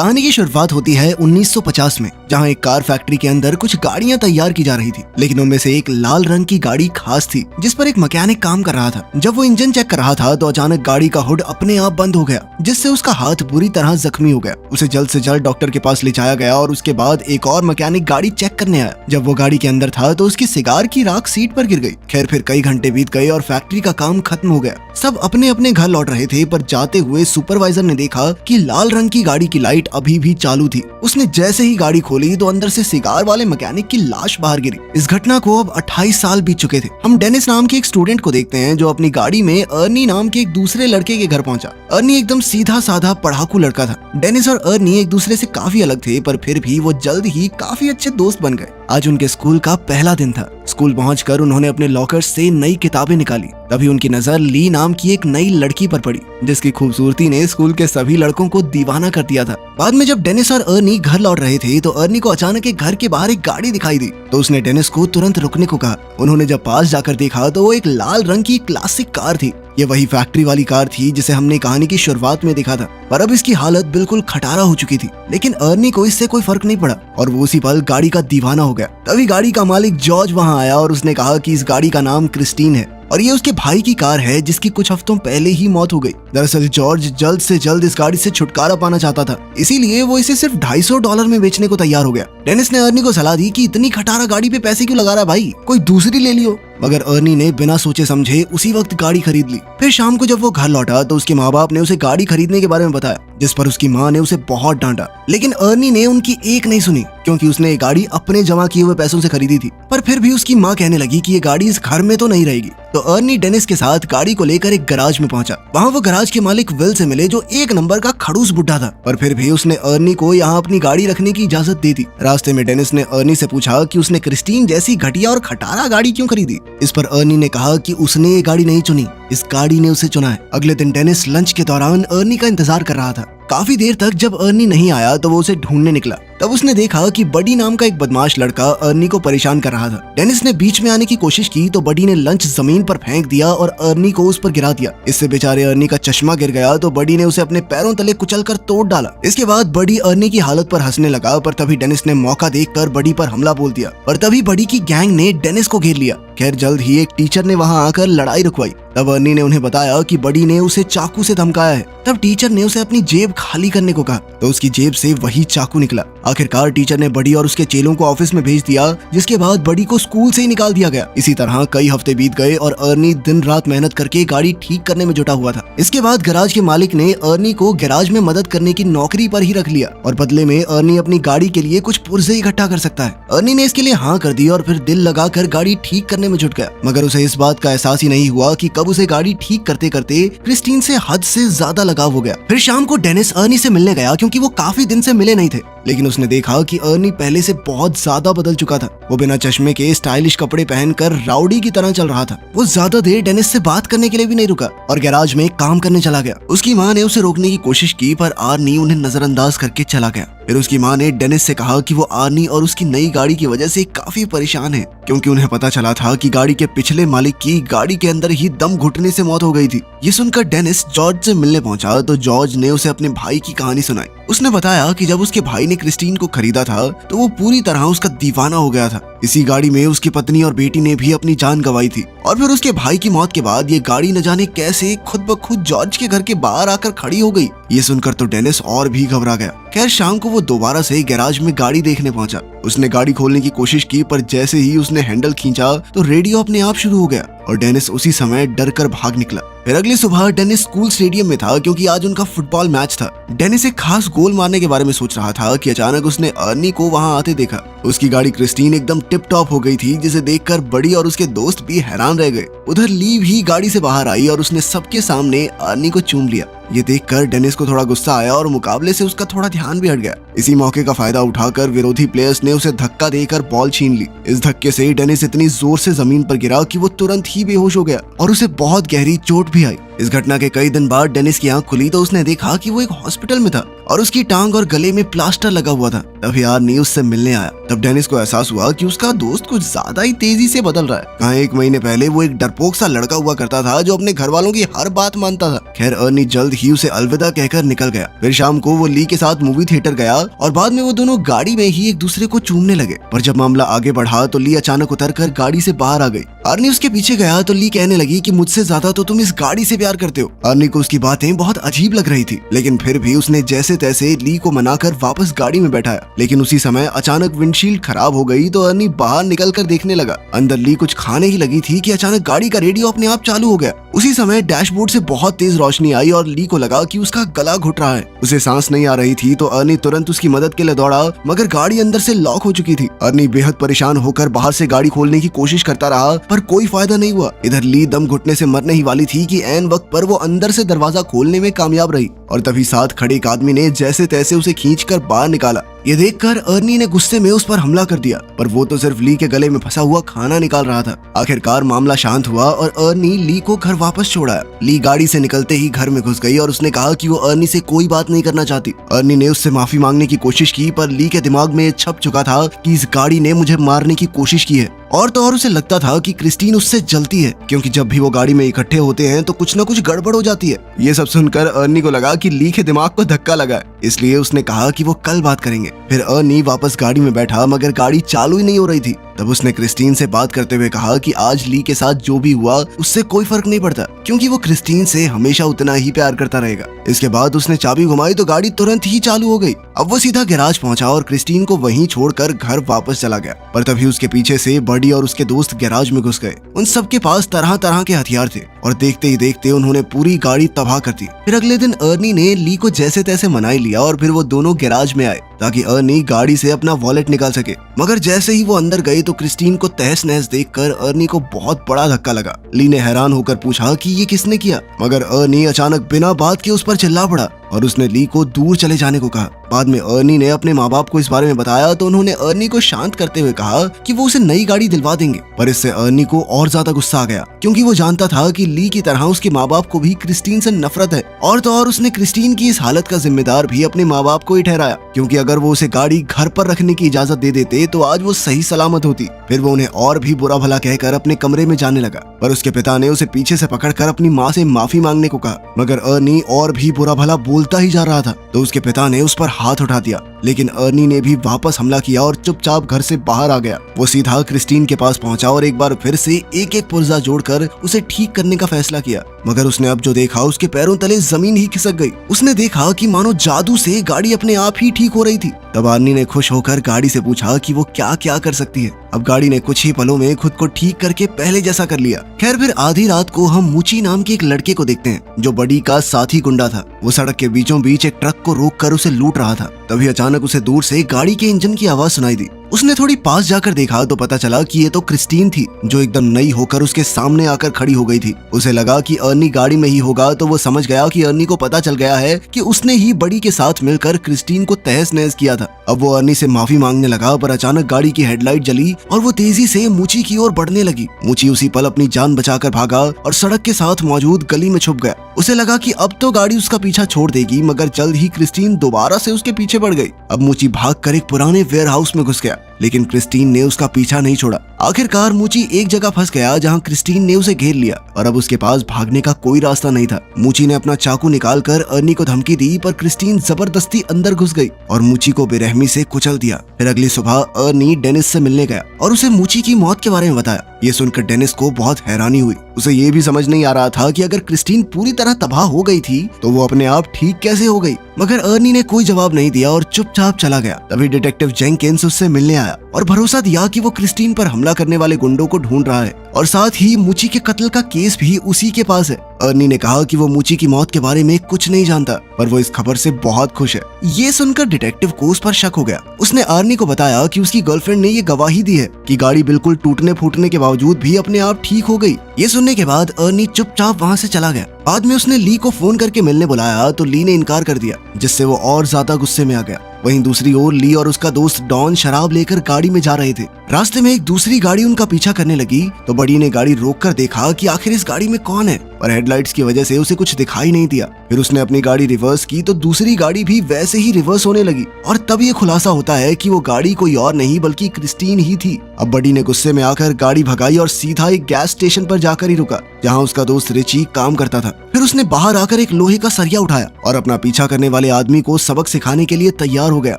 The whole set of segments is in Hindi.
कहानी की शुरुआत होती है 1950 में, जहां एक कार फैक्ट्री के अंदर कुछ गाड़ियां तैयार की जा रही थी। लेकिन उनमें से एक लाल रंग की गाड़ी खास थी, जिस पर एक मैकेनिक काम कर रहा था। जब वो इंजन चेक कर रहा था तो अचानक गाड़ी का हुड अपने आप बंद हो गया, जिससे उसका हाथ बुरी तरह जख्मी हो गया। उसे जल्द से जल्द डॉक्टर के पास ले जाया गया और उसके बाद एक और मैकेनिक गाड़ी चेक करने आया। जब वो गाड़ी के अंदर था तो उसकी सिगार की राख सीट पर गिर गई। खैर फिर कई घंटे बीत गए और फैक्ट्री का काम खत्म हो गया। सब अपने अपने घर लौट रहे थे, पर जाते हुए सुपरवाइजर ने देखा कि लाल रंग की गाड़ी की लाइट अभी भी चालू थी। उसने जैसे ही गाड़ी खोली तो अंदर से सिगार वाले मैकेनिक की लाश बाहर गिरी। इस घटना को अब 28 साल बीत चुके थे। हम डेनिस नाम के एक स्टूडेंट को देखते हैं जो अपनी गाड़ी में अर्नी नाम के एक दूसरे लड़के के घर पहुंचा। अर्नी एकदम सीधा साधा पढ़ाकू लड़का था। डेनिस और अर्नी एक दूसरे से काफी अलग थे, पर फिर भी वो जल्द ही काफी अच्छे दोस्त बन गए। आज उनके स्कूल का पहला दिन था। स्कूल पहुंचकर उन्होंने अपने लॉकर से नई किताबें निकाली। तभी उनकी नजर ली नाम की एक नई लड़की पर पड़ी, जिसकी खूबसूरती ने स्कूल के सभी लड़कों को दीवाना कर दिया था। बाद में जब डेनिस और अर्नी घर लौट रहे थे तो अर्नी को अचानक एक घर के बाहर एक गाड़ी दिखाई दी, तो उसने डेनिस को तुरंत रुकने को कहा। उन्होंने जब पास जाकर देखा तो वो एक लाल रंग की क्लासिक कार थी। ये वही फैक्ट्री वाली कार थी जिसे हमने कहानी की शुरुआत में देखा था, पर अब इसकी हालत बिल्कुल खटारा हो चुकी थी। लेकिन अर्नी को इससे कोई फर्क नहीं पड़ा और वो उसी पल गाड़ी का दीवाना हो गया। तभी गाड़ी का मालिक जॉर्ज वहां आया और उसने कहा कि इस गाड़ी का नाम क्रिस्टीन है और ये उसके भाई की कार है जिसकी कुछ हफ्तों पहले ही मौत हो गई। दरअसल जॉर्ज जल्द से जल्द इस गाड़ी से छुटकारा पाना चाहता था, इसीलिए वो इसे सिर्फ $250 में बेचने को तैयार हो गया। डेनिस ने अर्नी को सलाह दी कि इतनी खटारा गाड़ी पे पैसे क्यों लगा रहा है भाई, कोई दूसरी ले लियो। मगर अर्नी ने बिना सोचे समझे उसी वक्त गाड़ी खरीद ली। फिर शाम को जब वो घर लौटा तो उसके माँ बाप ने उसे गाड़ी खरीदने के बारे में बताया, जिस पर उसकी माँ ने उसे बहुत डांटा। लेकिन अर्नी ने उनकी एक नहीं सुनी, क्योंकि उसने ये गाड़ी अपने जमा किए हुए पैसों से खरीदी थी। पर फिर भी उसकी माँ कहने लगी कि ये गाड़ी इस घर में तो नहीं रहेगी। तो अर्नी डेनिस के साथ गाड़ी को लेकर एक गराज में पहुंचा। वहाँ वो गराज के मालिक विल से मिले, जो एक नंबर का खड़ूस बुड्ढा था। पर फिर भी उसने अर्नी को यहाँ अपनी गाड़ी रखने की इजाजत दी थी। रास्ते में डेनिस ने अर्नी से पूछा कि उसने क्रिस्टीन जैसी घटिया और खटारा गाड़ी क्यों खरीदी। इस पर अर्नी ने कहा कि उसने ये गाड़ी नहीं चुनी, इस गाड़ी ने उसे चुना है। अगले दिन डेनिस लंच के दौरान अर्नी का इंतजार कर रहा था। काफी देर तक जब अर्नी नहीं आया तो वो उसे ढूंढने निकला। तब उसने देखा कि बडी नाम का एक बदमाश लड़का अर्नी को परेशान कर रहा था। डेनिस ने बीच में आने की कोशिश की तो बडी ने लंच जमीन पर फेंक दिया और अर्नी को उस पर गिरा दिया। इससे बेचारे अर्नी का चश्मा गिर गया तो बडी ने उसे अपने पैरों तले कुचलकर तोड़ डाला। इसके बाद बडी अर्नी की हालत पर हंसने लगा, पर तभी डेनिस ने मौका देखकर बडी पर हमला बोल दिया और तभी बडी की गैंग ने डेनिस को घेर लिया। खैर जल्द ही एक टीचर ने वहां आकर लड़ाई रुकवाई। तब अर्नी ने उन्हें बताया कि बडी ने उसे चाकू से धमकाया है। तब टीचर ने उसे अपनी जेब खाली करने को कहा तो उसकी जेब से वही चाकू निकला। आखिरकार टीचर ने बडी और उसके चेलों को ऑफिस में भेज दिया, जिसके बाद बडी को स्कूल से ही निकाल दिया गया। इसी तरह कई हफ्ते बीत गए और अर्नी दिन रात मेहनत करके गाड़ी ठीक करने में जुटा हुआ था। इसके बाद गैराज के मालिक ने अर्नी को गैराज में मदद करने की नौकरी पर ही रख लिया और बदले में अर्नी अपनी गाड़ी के लिए कुछ पुर्जे इकट्ठा कर सकता है। अर्नी ने इसके लिए हाँ कर दी और फिर दिल लगाकर गाड़ी ठीक करने में जुट गया। मगर उसे इस बात का एहसास ही नहीं हुआ कि कब उसे गाड़ी ठीक करते करते क्रिस्टीन से हद से ज्यादा लगाव हो गया। फिर शाम को डेनिस अर्नी से मिलने गया, क्योंकि वो काफी दिन से मिले नहीं थे। लेकिन उसने देखा कि अर्नी पहले से बहुत ज्यादा बदल चुका था। वो बिना चश्मे के स्टाइलिश कपड़े पहनकर राउडी की तरह चल रहा था। वो ज्यादा देर डेनिस से बात करने के लिए भी नहीं रुका और गैराज में काम करने चला गया। उसकी माँ ने उसे रोकने की कोशिश की, पर आर्नी उन्हें नजरअंदाज करके चला गया। फिर उसकी माँ ने डेनिस से कहा कि वो आर्नी और उसकी नई गाड़ी की वजह से काफी परेशान है, क्योंकि उन्हें पता चला था कि गाड़ी के पिछले मालिक की गाड़ी के अंदर ही दम घुटने से मौत हो गई थी। ये सुनकर डेनिस जॉर्ज से मिलने पहुंचा तो जॉर्ज ने उसे अपने भाई की कहानी सुनाई। उसने बताया कि जब उसके भाई ने क्रिस्टीन को खरीदा था तो वो पूरी तरह उसका दीवाना हो गया था। इसी गाड़ी में उसकी पत्नी और बेटी ने भी अपनी जान गंवाई थी और फिर उसके भाई की मौत के बाद ये गाड़ी न जाने कैसे खुद ब खुद जॉर्ज के घर के बाहर आकर खड़ी हो गई। ये सुनकर तो डेनिस और भी घबरा गया। खैर शाम को वो दोबारा से गैराज में गाड़ी देखने पहुंचा। उसने गाड़ी खोलने की कोशिश की, पर जैसे ही उसने हैंडल खींचा तो रेडियो अपने आप शुरू हो गया और डेनिस उसी समय डर कर भाग निकला। फिर अगली सुबह डेनिस स्कूल स्टेडियम में था, क्योंकि आज उनका फुटबॉल मैच था। डेनिस एक खास गोल मारने के बारे में सोच रहा था कि अचानक उसने अर्नी को वहां आते देखा। उसकी गाड़ी क्रिस्टीन एकदम टिप टॉप हो गई थी, जिसे देखकर बड़ी और उसके दोस्त भी हैरान रह गए। उधर ली भी गाड़ी से बाहर आई और उसने सबके सामने अर्नी को चूम लिया। ये देखकर डेनिस को थोड़ा गुस्सा आया और मुकाबले से उसका थोड़ा ध्यान भी हट गया। इसी मौके का फायदा उठाकर विरोधी प्लेयर्स ने उसे धक्का देकर बॉल छीन ली। इस धक्के से डेनिस इतनी जोर से जमीन पर गिरा कि वो तुरंत ही बेहोश हो गया और उसे बहुत गहरी चोट भी आई। इस घटना के कई दिन बाद डेनिस की आंख खुली तो उसने देखा कि वो एक हॉस्पिटल में था और उसकी टांग और गले में प्लास्टर लगा हुआ था। तभी आर्नी उससे मिलने आया। तब डेनिस को एहसास हुआ कि उसका दोस्त कुछ ज्यादा ही तेजी से बदल रहा है। कहाँ 1 महीने पहले वो एक डरपोक सा लड़का हुआ करता था जो अपने घर वालों की हर बात मानता था। खैर अर्नी जल्द ही उसे अलविदा कहकर निकल गया। फिर शाम को वो ली के साथ मूवी थिएटर गया और बाद में वो दोनों गाड़ी में ही एक दूसरे को चूमने लगे। पर जब मामला आगे बढ़ा तो ली अचानक उतरकर गाड़ी से बाहर आ गई। अर्नी उसके पीछे गया तो ली कहने लगी कि मुझसे ज्यादा तो तुम इस गाड़ी से प्यार करते हो। अर्नी को उसकी बातें बहुत अजीब लग रही थी, लेकिन फिर भी उसने जैसे तैसे ली को मनाकर वापस गाड़ी में बैठाया। लेकिन उसी समय अचानक विंडशील्ड खराब हो गई तो अर्नी बाहर निकल कर देखने लगा। अंदर ली कुछ खाने ही लगी थी कि अचानक गाड़ी का रेडियो अपने आप चालू हो गया। उसी समय डैशबोर्ड से बहुत तेज रोशनी आई और ली को लगा कि उसका गला घुट रहा है। उसे सांस नहीं आ रही थी तो अर्नी तुरंत उसकी मदद के लिए दौड़ा, मगर गाड़ी अंदर से लॉक हो चुकी थी। अर्नी बेहद परेशान होकर बाहर से गाड़ी खोलने की कोशिश करता रहा, पर कोई फायदा नहीं हुआ। इधर ली दम घुटने से मरने ही वाली थी कि ऐन वक्त पर वो अंदर से दरवाजा खोलने में कामयाब रही और तभी साथ खड़े एक आदमी ने जैसे तैसे उसे खींचकर बाहर निकाला। ये देखकर अर्नी ने गुस्से में उस पर हमला कर दिया, पर वो तो सिर्फ ली के गले में फंसा हुआ खाना निकाल रहा था। आखिरकार मामला शांत हुआ और अर्नी ली को घर वापस छोड़ा। ली गाड़ी से निकलते ही घर में घुस गई और उसने कहा कि वो अर्नी से कोई बात नहीं करना चाहती। अर्नी ने उससे माफी मांगने की कोशिश की, पर ली के दिमाग में छप चुका था कि इस गाड़ी ने मुझे मारने की कोशिश की है। और तो और उसे लगता था कि क्रिस्टीन उससे जलती है, क्योंकि जब भी वो गाड़ी में इकट्ठे होते हैं तो कुछ न कुछ गड़बड़ हो जाती है। ये सब सुनकर अर्नी को लगा कि ली के दिमाग को धक्का लगा है, इसलिए उसने कहा कि वो कल बात करेंगे। फिर अर्नी वापस गाड़ी में बैठा, मगर गाड़ी चालू ही नहीं हो रही थी। तब उसने क्रिस्टीन से बात करते हुए कहा कि आज ली के साथ जो भी हुआ उससे कोई फर्क नहीं पड़ता, क्योंकि वो क्रिस्टीन से हमेशा उतना ही प्यार करता रहेगा। इसके बाद उसने चाबी घुमाई तो गाड़ी तुरंत ही चालू हो गई। अब वो सीधा गैराज पहुंचा और क्रिस्टीन को वहीं छोड़कर घर वापस चला गया। पर तभी उसके पीछे से बडी और उसके दोस्त गैराज में घुस गए। उन सबके पास तरह तरह के हथियार थे और देखते ही देखते उन्होंने पूरी गाड़ी तबाह कर दी। फिर अगले दिन अर्नी ने ली को जैसे तैसे मना लिया और फिर वो दोनों गैराज में आए ताकि अर्नी गाड़ी से अपना वॉलेट निकाल सके। मगर जैसे ही वो अंदर गए तो क्रिस्टीन को तहस नहस देखकर अर्नी को बहुत बड़ा धक्का लगा। ली ने हैरान होकर पूछा कि ये किसने किया, मगर अर्नी अचानक बिना बात के उस पर चिल्ला पड़ा और उसने ली को दूर चले जाने को कहा। बाद में अर्नी ने अपने माँ बाप को इस बारे में बताया तो उन्होंने अर्नी को शांत करते हुए कहा कि वो उसे नई गाड़ी दिलवा देंगे। पर इससे अर्नी को और ज्यादा गुस्सा आ गया, क्योंकि वो जानता था कि ली की तरह उसके माँ बाप को भी क्रिस्टीन से नफरत है। और तो और उसने क्रिस्टीन की इस हालत का जिम्मेदार भी अपने माँ बाप को ही ठहराया, क्योंकि अगर वो उसे गाड़ी घर पर रखने की इजाजत दे देते तो आज वो सही सलामत होती। फिर वो उन्हें और भी बुरा भला कहकर अपने कमरे में जाने लगा, पर उसके पिता ने उसे पीछे से पकड़कर अपनी माँ से माफी मांगने को कहा। मगर अर्नी और भी बुरा भला बोलता ही जा रहा था तो उसके पिता ने उस पर हाथ उठा दिया, लेकिन अर्नी ने भी वापस हमला किया और चुपचाप घर से बाहर आ गया। वो सीधा क्रिस्टीन के पास पहुंचा और एक बार फिर से एक एक पुर्जा जोड़कर उसे ठीक करने का फैसला किया। मगर उसने अब जो देखा उसके पैरों तले जमीन ही खिसक गई। उसने देखा कि मानो जादू से गाड़ी अपने आप ही ठीक हो रही थी। तब अर्नी ने खुश होकर गाड़ी से पूछा कि वो क्या क्या कर सकती है। अब गाड़ी ने कुछ ही पलों में खुद को ठीक करके पहले जैसा कर लिया। खैर फिर आधी रात को हम मुची नाम के एक लड़के को देखते हैं जो बडी का साथी गुंडा था। वो सड़क के बीचों बीच एक ट्रक को रोककर उसे लूट रहा था। तभी अचानक उसे दूर से गाड़ी के इंजन की आवाज सुनाई दी। उसने थोड़ी पास जाकर देखा तो पता चला कि ये तो क्रिस्टीन थी, जो एकदम नई होकर उसके सामने आकर खड़ी हो गई थी। उसे लगा कि अर्नी गाड़ी में ही होगा तो वो समझ गया कि अर्नी को पता चल गया है कि उसने ही बडी के साथ मिलकर क्रिस्टीन को तहस नहस किया था। अब वो अर्नी से माफी मांगने लगा, पर अचानक गाड़ी की हेडलाइट जली और वो तेजी से मुची की ओर बढ़ने लगी। मुची उसी पल अपनी जान बचाकर भागा और सड़क के साथ मौजूद गली में छुप गया। उसे लगा कि अब तो गाड़ी उसका पीछा छोड़ देगी, मगर जल्द ही क्रिस्टीन दोबारा से उसके पीछे बढ़ गई। अब मुची भागकर एक पुराने वेयर हाउस में घुस गया, लेकिन क्रिस्टीन ने उसका पीछा नहीं छोड़ा। आखिरकार मुची एक जगह फंस गया जहां क्रिस्टीन ने उसे घेर लिया और अब उसके पास भागने का कोई रास्ता नहीं था। मुची ने अपना चाकू निकालकर अर्नी को धमकी दी, पर क्रिस्टीन जबरदस्ती अंदर घुस गई और मुची को बेरहमी से कुचल दिया। फिर अगली सुबह अर्नी डेनिस से मिलने गया और उसे मुची की मौत के बारे में बताया। ये सुनकर डेनिस को बहुत हैरानी हुई। उसे ये भी समझ नहीं आ रहा था कि अगर क्रिस्टीन पूरी तरह तबाह हो गई थी तो वो अपने आप ठीक कैसे हो गई। मगर अर्नी ने कोई जवाब नहीं दिया और चुपचाप चला गया। तभी डिटेक्टिव जेंकिंस उससे मिलने आया और भरोसा दिया कि वो क्रिस्टीन पर हमला करने वाले गुंडों को ढूंढ रहा है और साथ ही मुची के कत्ल का केस भी उसी के पास है। अर्नी ने कहा कि वो मुची की मौत के बारे में कुछ नहीं जानता, पर वो इस खबर से बहुत खुश है। ये सुनकर डिटेक्टिव को उस पर शक हो गया। उसने अर्नी को बताया कि उसकी गर्लफ्रेंड ने ये गवाही दी है कि गाड़ी बिल्कुल टूटने फूटने के बावजूद भी अपने आप ठीक हो गई। ये सुनने के बाद अर्नी चुपचाप वहाँ से चला गया। बाद में उसने ली को फोन करके मिलने बुलाया तो ली ने इनकार कर दिया, जिससे वो और ज्यादा गुस्से में आ गया। वहीं दूसरी ओर ली और उसका दोस्त डॉन शराब लेकर गाड़ी में जा रहे थे। रास्ते में एक दूसरी गाड़ी उनका पीछा करने लगी तो बडी ने गाड़ी रोककर देखा कि आखिर इस गाड़ी में कौन है, पर हेडलाइट्स की वजह से उसे कुछ दिखाई नहीं दिया। फिर उसने अपनी गाड़ी रिवर्स की तो दूसरी गाड़ी भी वैसे ही रिवर्स होने लगी और तब ये खुलासा होता है कि वो गाड़ी कोई और नहीं बल्कि क्रिस्टीन ही थी। अब बडी ने गुस्से में आकर गाड़ी भगाई और सीधा एक गैस स्टेशन पर जाकर ही रुका जहाँ उसका दोस्त रिची काम करता था। फिर उसने बाहर आकर एक लोहे का सरिया उठाया और अपना पीछा करने वाले आदमी को सबक सिखाने के लिए तैयार हो गया।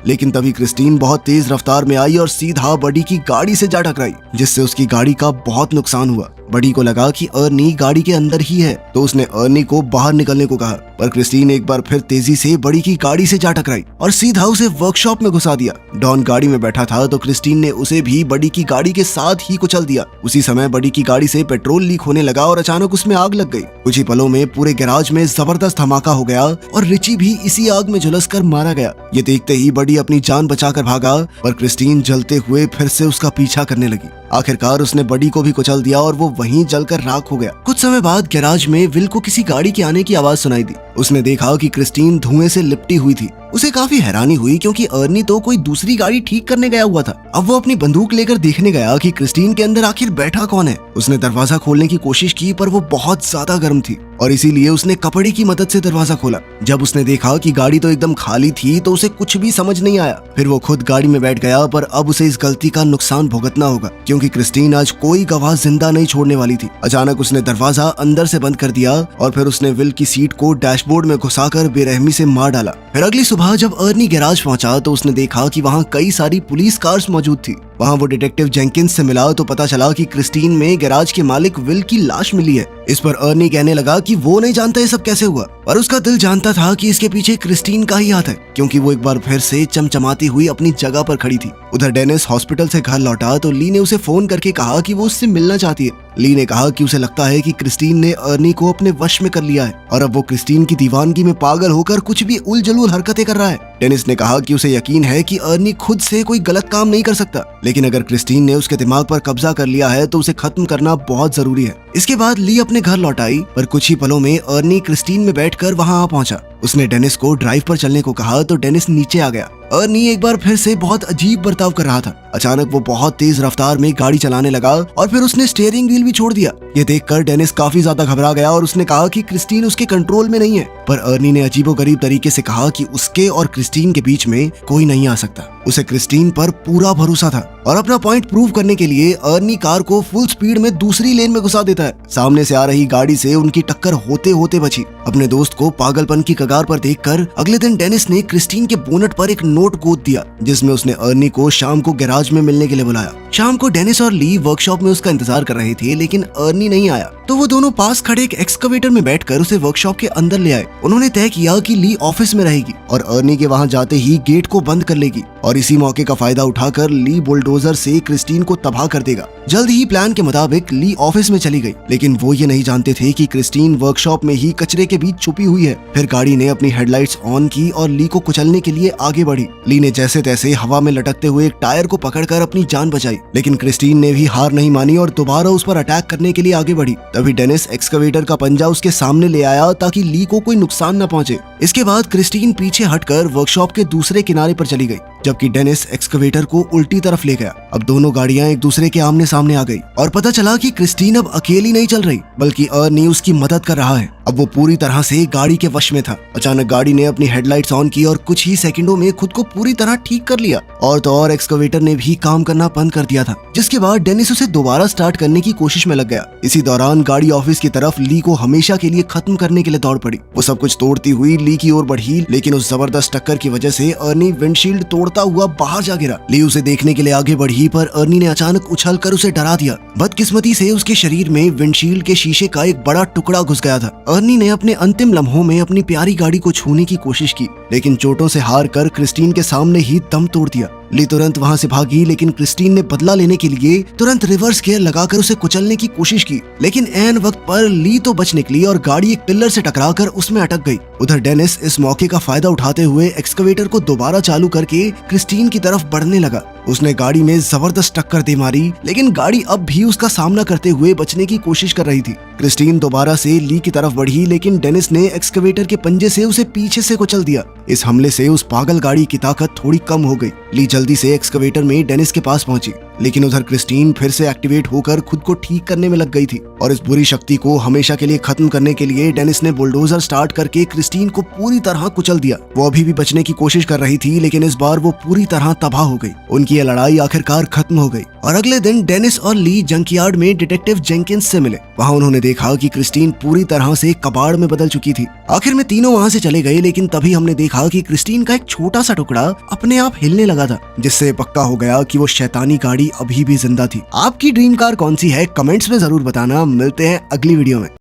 लेकिन तभी क्रिस्टीन बहुत तेज रफ्तार में आई और सीधा बडी की गाड़ी से जा टकराई, जिससे उसकी गाड़ी का बहुत नुकसान हुआ। बडी को लगा कि अर्नी गाड़ी के अंदर ही है तो उसने अर्नी को बाहर निकलने को कहा, पर क्रिस्टीन एक बार फिर तेजी से बडी की गाड़ी से जा टकराई और सीधा उसे वर्कशॉप में घुसा दिया। डॉन गाड़ी में बैठा था तो क्रिस्टीन ने उसे भी बडी की गाड़ी के साथ ही कुचल दिया। उसी समय बडी की गाड़ी से पेट्रोल लीक होने लगा और अचानक उसमें आग लग गई। कुछ ही पलों में पूरे गैराज में जबरदस्त धमाका हो गया और रिची भी इसी आग में झुलस कर मारा गया। ये देखते ही बडी अपनी जान बचाकर भागा, पर क्रिस्टीन जलते हुए फिर से उसका पीछा करने लगी। आखिरकार उसने बडी को भी कुचल दिया और वो वहीं जलकर राख हो गया। कुछ समय बाद गैराज में विल को किसी गाड़ी के आने की आवाज सुनाई दी। उसने देखा कि क्रिस्टीन धुएं से लिपटी हुई थी। उसे काफी हैरानी हुई क्योंकि अर्नी तो कोई दूसरी गाड़ी ठीक करने गया हुआ था। अब वो अपनी बंदूक लेकर देखने गया कि क्रिस्टीन के अंदर आखिर बैठा कौन है। उसने दरवाजा खोलने की कोशिश की पर वो बहुत ज्यादा गर्म थी और इसीलिए उसने कपड़े की मदद से दरवाजा खोला। जब उसने देखा कि गाड़ी तो एकदम खाली थी तो उसे कुछ भी समझ नहीं आया। फिर वो खुद गाड़ी में बैठ गया, पर अब उसे इस गलती का नुकसान भुगतना होगा क्योंकि क्रिस्टीन आज कोई गवाह जिंदा नहीं छोड़ने वाली थी। अचानक उसने दरवाजा अंदर से बंद कर दिया और फिर उसने विल की सीट को डैशबोर्ड में घुसाकर बेरहमी से मार डाला। फिर अगली सुबह जब अर्नी गैराज पहुंचा तो उसने देखा कि वहाँ कई सारी पुलिस कार्स मौजूद थी। वहाँ वो डिटेक्टिव जेंकिंस से मिला तो पता चला कि क्रिस्टीन में गैराज के मालिक विल की लाश मिली है। इस पर अर्नी कहने लगा कि वो नहीं जानता ये सब कैसे हुआ, पर उसका दिल जानता था कि इसके पीछे क्रिस्टीन का ही हाथ है क्योंकि वो एक बार फिर से चमचमाती हुई अपनी जगह पर खड़ी थी। उधर डेनिस हॉस्पिटल से घर लौटा तो ली ने उसे फोन करके कहा कि वो उससे मिलना चाहती है। ली ने कहा कि उसे लगता है कि क्रिस्टीन ने अर्नी को अपने वश में कर लिया है और अब वो क्रिस्टीन की दीवानगी में पागल होकर कुछ भी उलझुल हरकतें कर रहा है। डेनिस ने कहा कि उसे यकीन है कि अर्नी खुद से कोई गलत काम नहीं कर सकता, लेकिन अगर क्रिस्टीन ने उसके दिमाग पर कब्जा कर लिया है तो उसे खत्म करना बहुत जरूरी है। इसके बाद ली अपने घर लौट आई, पर कुछ ही पलों में अर्नी क्रिस्टीन में बैठकर वहां आ पहुंचा। उसने डेनिस को ड्राइव पर चलने को कहा तो डेनिस नीचे आ गया। अर्नी एक बार फिर से बहुत अजीब बर्ताव कर रहा था। अचानक वो बहुत तेज रफ्तार में गाड़ी चलाने लगा और फिर उसने स्टीयरिंग व्हील भी छोड़ दिया। ये देखकर डेनिस काफी ज्यादा घबरा गया और उसने कहा कि क्रिस्टीन उसके कंट्रोल में नहीं है, पर अर्नी ने अजीबोगरीब तरीके से कहा कि उसके और क्रिस्टीन के बीच में कोई नहीं आ सकता। उसे क्रिस्टीन पर पूरा भरोसा था और अपना पॉइंट प्रूव करने के लिए अर्नी कार को फुल स्पीड में दूसरी लेन में घुसा देता है। सामने से आ रही गाड़ी से उनकी टक्कर होते होते बची। अपने दोस्त को पागलपन की कगार पर देखकर अगले दिन डेनिस ने क्रिस्टीन के बोनट पर एक नोट गोद दिया जिसमें उसने अर्नी को शाम को गैराज में मिलने के लिए बुलाया। शाम को डेनिस और ली वर्कशॉप में उसका इंतजार कर रहे थे, लेकिन अर्नी नहीं आया तो वो दोनों पास खड़े एक एक्सकवेटर में बैठकर उसे वर्कशॉप के अंदर ले आए। उन्होंने तय किया कि ली ऑफिस में रहेगी और अर्नी के वहां जाते ही गेट को बंद कर लेगी और इसी मौके का फायदा उठाकर ली बुलडोजर से क्रिस्टीन को तबाह कर देगा। जल्द ही प्लान के मुताबिक ली ऑफिस में चली गई, लेकिन वो ये नहीं जानते थे कि क्रिस्टीन वर्कशॉप में ही कचरे के बीच छुपी हुई है। फिर गाड़ी ने अपनी हेडलाइट्स ऑन की और ली को कुचलने के लिए आगे बढ़ी। ली ने जैसे तैसे हवा में लटकते हुए एक टायर को पकड़कर अपनी जान बचाई, लेकिन क्रिस्टीन ने भी हार नहीं मानी और दोबारा उस पर अटैक करने के लिए आगे बढ़ी। तभी डेनिस एक्सकवेटर का पंजा उसके सामने ले आया ताकि ली को कोई नुकसान न पहुंचे। इसके बाद क्रिस्टीन पीछे हटकर वर्कशॉप के दूसरे किनारे पर चली गई, जबकि डेनिस एक्सकवेटर को उल्टी तरफ ले गया। अब दोनों गाड़ियां एक दूसरे के आमने सामने आ गई और पता चला कि क्रिस्टीन अब अकेली नहीं चल रही बल्कि अर्नी उसकी मदद कर रहा है। अब वो पूरी तरह से गाड़ी के वश में था। अचानक गाड़ी ने अपनी हेडलाइट्स ऑन की और कुछ ही सेकंडों में खुद को पूरी तरह ठीक कर लिया और तो और एक्सकवेटर ने भी काम करना बंद कर दिया था, जिसके बाद डेनिस उसे दोबारा स्टार्ट करने की कोशिश में लग गया। इसी दौरान गाड़ी ऑफिस की तरफ ली को हमेशा के लिए खत्म करने के लिए दौड़ पड़ी। वो सब कुछ तोड़ती हुई ली की ओर बढ़ी, लेकिन उस जबरदस्त टक्कर की वजह से अर्नी विंडशील्ड तोड़ता हुआ बाहर जा गिरा। ली उसे देखने के लिए आगे बढ़ी, पर अर्नी ने अचानक उछलकर उसे डरा दिया। बदकिस्मती से उसके शरीर में विंडशील्ड के शीशे का एक बड़ा टुकड़ा घुस गया था। अर्नी ने अपने अंतिम लम्हों में अपनी प्यारी गाड़ी को छूने की कोशिश की, लेकिन चोटों से हार कर क्रिस्टीन के सामने ही दम तोड़ दिया। ली तुरंत वहां से भागी, लेकिन क्रिस्टीन ने बदला लेने के लिए तुरंत रिवर्स गियर लगाकर उसे कुचलने की कोशिश की, लेकिन ऐन वक्त पर ली तो बच निकली और गाड़ी एक पिलर से टकराकर उसमें अटक गई। उधर डेनिस इस मौके का फायदा उठाते हुए एक्सकवेटर को दोबारा चालू करके क्रिस्टीन की तरफ बढ़ने लगा। उसने गाड़ी में जबरदस्त टक्कर दे मारी, लेकिन गाड़ी अब भी उसका सामना करते हुए बचने की कोशिश कर रही थी। क्रिस्टीन दोबारा से ली की तरफ बढ़ी, लेकिन डेनिस ने एक्सकवेटर के पंजे से उसे पीछे से कुचल दिया। इस हमले से उस पागल गाड़ी की ताकत थोड़ी कम हो गई। ली जल्दी से एक्सकवेटर में डेनिस के पास पहुंची, लेकिन उधर क्रिस्टीन फिर से एक्टिवेट होकर खुद को ठीक करने में लग गई थी और इस बुरी शक्ति को हमेशा के लिए खत्म करने के लिए डेनिस ने बुलडोजर स्टार्ट करके क्रिस्टीन को पूरी तरह कुचल दिया। वो अभी भी बचने की कोशिश कर रही थी, लेकिन इस बार वो पूरी तरह तबाह हो गई। उनकी ये लड़ाई आखिरकार खत्म हो गई और अगले दिन डेनिस और ली जंकयार्ड में डिटेक्टिव जेंकिंस से मिले। वहाँ उन्होंने देखा कि क्रिस्टीन पूरी तरह से कबाड़ में बदल चुकी थी। आखिर में तीनों वहाँ से चले गए, लेकिन तभी हमने देखा कि क्रिस्टीन का एक छोटा सा टुकड़ा अपने आप हिलने लगा था, जिससे पक्का हो गया कि वो शैतानी गाड़ी अभी भी जिंदा थी। आपकी ड्रीम कार कौन सी है? कमेंट्स में जरूर बताना। मिलते हैं अगली वीडियो में।